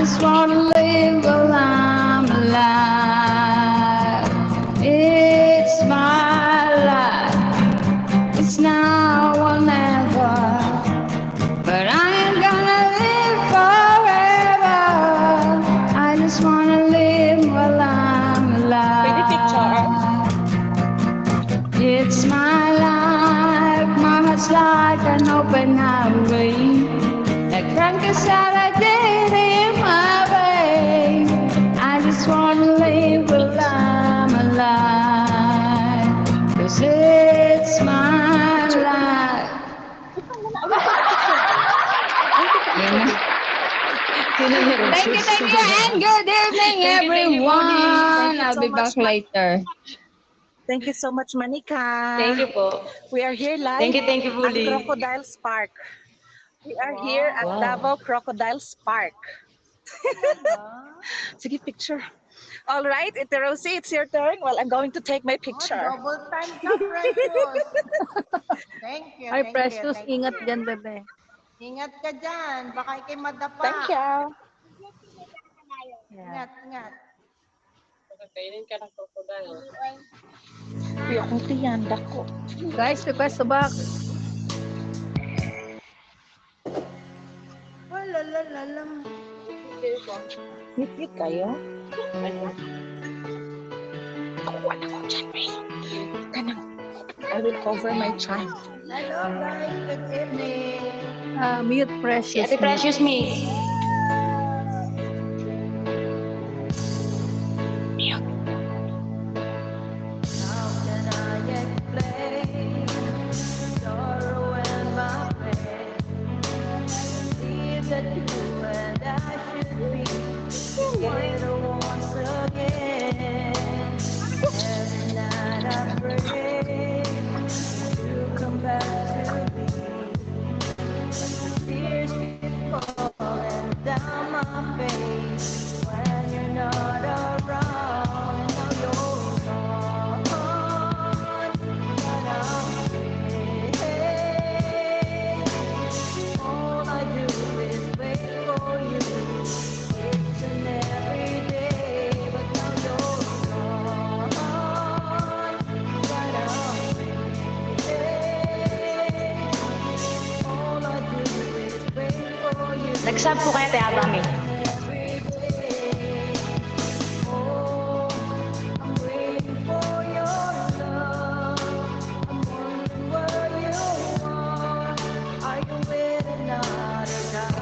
just wanna live while I'm alive. It's my life. It's now or never. But I ain't gonna live forever. I just wanna live while I'm Pwede picture. alive. It's my life. My heart's like an open highway. Like Frankenstein, I did in my way. I just wanna live while I'm alive. 'Cause it's my life. Thank you, and good evening, everyone. I'll be back later. Thank you so much, Manika. Thank you po. We are here live Thank you, at Bully. Crocodile's Park. We are here at Davao Crocodile's Park. Sige, picture. All right, Ate Rosie, it's your turn. Well, I'm going to take my picture. Double time ka, Precious. Thank you. Ay, thank Precious, you, thank ingat you. dyan, bebe. Ingat ka dyan. Baka ikay madapa. Thank you. Ingat, ingat. Kainin ka ng crocodile. Uy, akong tiyanda ko. Guys, request to box. Wala, la, la, la. Ngit-ngit kayo? Ano? Ako, ano ko dyan, Ray? Kanang, I will cover my child. Hello, guys. Good evening. Mute Si Precious. Ate Precious Miss. How can I explain sorrow and my pain? Believe that you and I should be together once again. Every night I pray you come back to me. Tears keep falling down my face when you're not around. Now you're gone, but I'm staying. All I do is wait for you each and every day, but now you're gone, but I'm staying. All I do is wait for you. Nag-sub po kaya Ate Abami. Every day. Oh, I'm waiting for your love. I'm wondering where you are. Are you with another guy?